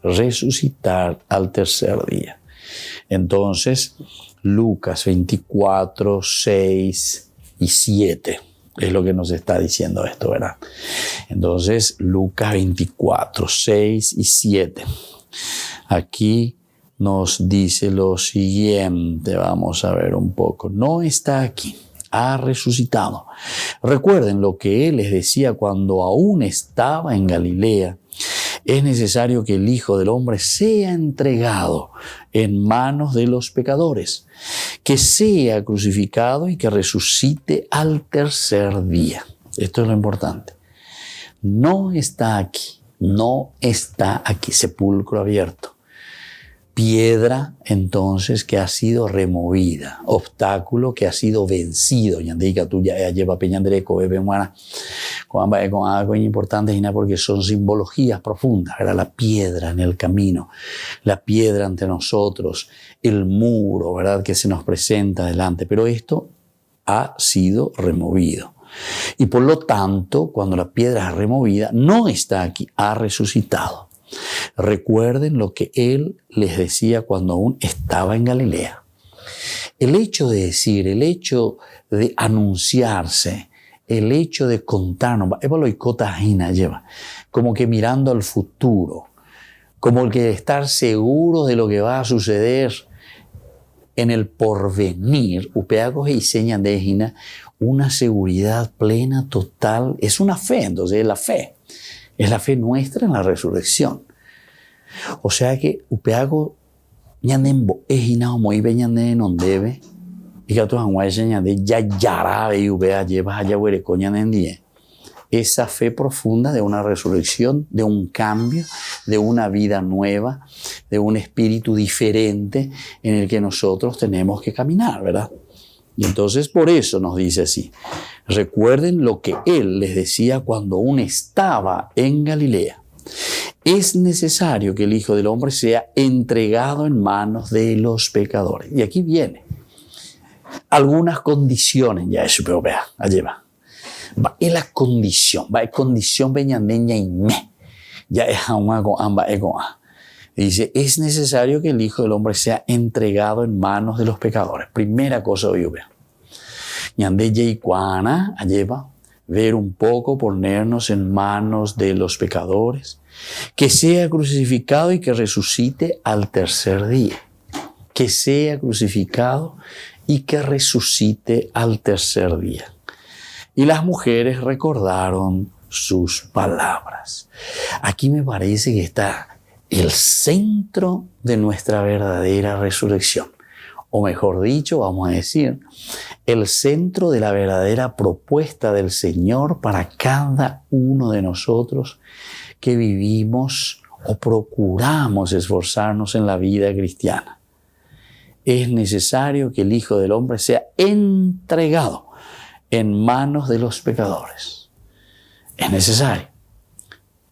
Resucitar al tercer día. Entonces, Lucas 24, 6 y 7 es lo que nos está diciendo esto, ¿verdad? Entonces, Lucas 24, 6 y 7. Aquí nos dice lo siguiente, vamos a ver un poco. No está aquí, ha resucitado. Recuerden lo que Él les decía cuando aún estaba en Galilea. Es necesario que el Hijo del Hombre sea entregado en manos de los pecadores, que sea crucificado y que resucite al tercer día. Esto es lo importante. No está aquí, no está aquí, sepulcro abierto. Piedra, entonces, que ha sido removida, obstáculo que ha sido vencido. Yandica tú ya lleva peñandreco, bebe muana, con algo importante, porque son simbologías profundas, ¿verdad? La piedra en el camino, la piedra ante nosotros, el muro, ¿verdad?, que se nos presenta delante. Pero esto ha sido removido. Y por lo tanto, cuando la piedra es removida, no está aquí, ha resucitado. Recuerden lo que Él les decía cuando aún estaba en Galilea. El hecho de decir, el hecho de anunciarse el hecho de contarnos, como que mirando al futuro, como el que estar seguro de lo que va a suceder en el porvenir, upeagos y señas de una seguridad plena, total, es una fe, entonces es la fe nuestra en la resurrección. O sea que upeago ñandembo ejina o muy beñande non debe y que otros anguayes ñande ya yara y upea lleva allá huere coña nendie. Esa fe profunda de una resurrección, de un cambio, de una vida nueva, de un espíritu diferente en el que nosotros tenemos que caminar, ¿verdad? Y entonces por eso nos dice así: recuerden lo que Él les decía cuando aún estaba en Galilea. Es necesario que el Hijo del Hombre sea entregado en manos de los pecadores. Y aquí viene algunas condiciones, ya eso, pero vea, allí va. Va en la condición, va en condición veñandeña y me. Ya es aún con ambas ego. Dice, es necesario que el Hijo del Hombre sea entregado en manos de los pecadores. Primera cosa hoy vea. Ñande y cuana, allí va. Ver un poco, ponernos en manos de los pecadores, que sea crucificado y que resucite al tercer día. Que sea crucificado y que resucite al tercer día. Y las mujeres recordaron sus palabras. Aquí me parece que está el centro de nuestra verdadera resurrección. O mejor dicho, vamos a decir, el centro de la verdadera propuesta del Señor para cada uno de nosotros que vivimos o procuramos esforzarnos en la vida cristiana. Es necesario que el Hijo del Hombre sea entregado en manos de los pecadores. Es necesario.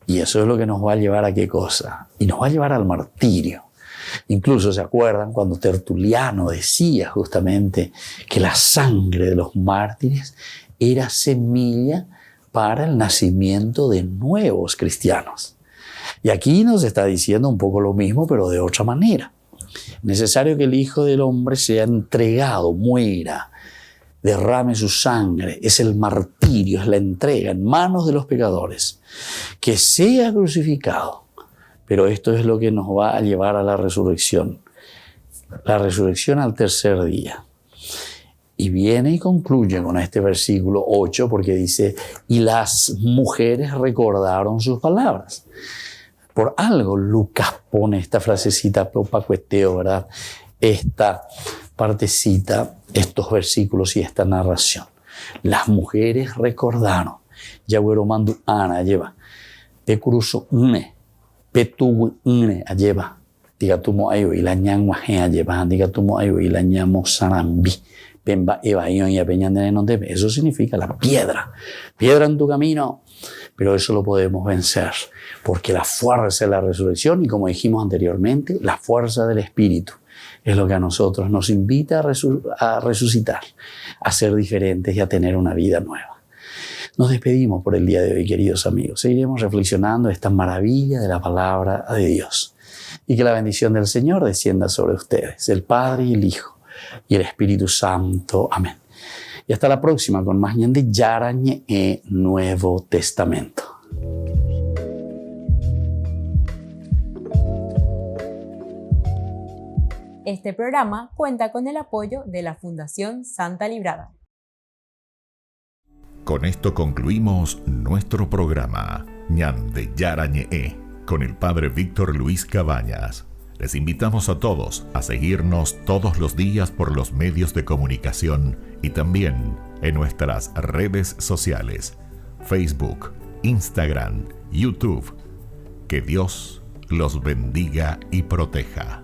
Y eso es lo que nos va a llevar a qué cosa. Y nos va a llevar al martirio. Incluso se acuerdan cuando Tertuliano decía justamente que la sangre de los mártires era semilla para el nacimiento de nuevos cristianos. Y aquí nos está diciendo un poco lo mismo, pero de otra manera. Necesario que el Hijo del Hombre sea entregado, muera, derrame su sangre. Es el martirio, es la entrega en manos de los pecadores. Que sea crucificado. Pero esto es lo que nos va a llevar a la resurrección. La resurrección al tercer día. Y viene y concluye con este versículo 8 porque dice, y las mujeres recordaron sus palabras. Por algo Lucas pone esta frasecita, pacueteo, ¿verdad? Esta partecita, estos versículos y esta narración. Las mujeres recordaron. Yahweh mandu ana lleva. Te cruzo une. Petu une lleva. Diga tumo ayo y la ñangua gea lleva. Diga tumo ayo y la ñamo sarambi. Pemba eva y oña peñandene no debe. Eso significa la piedra. Piedra en tu camino. Pero eso lo podemos vencer. Porque la fuerza de la resurrección, y como dijimos anteriormente, la fuerza del Espíritu es lo que a nosotros nos invita a resucitar, a ser diferentes y a tener una vida nueva. Nos despedimos por el día de hoy, queridos amigos. Seguiremos reflexionando esta maravilla de la palabra de Dios. Y que la bendición del Señor descienda sobre ustedes, el Padre y el Hijo y el Espíritu Santo. Amén. Y hasta la próxima con más ñande Yarañe Nuevo Testamento. Este programa cuenta con el apoyo de la Fundación Santa Librada. Con esto concluimos nuestro programa Ñande Yarañe con el Padre Víctor Luis Cabañas. Les invitamos a todos a seguirnos todos los días por los medios de comunicación y también en nuestras redes sociales, Facebook, Instagram, YouTube. Que Dios los bendiga y proteja.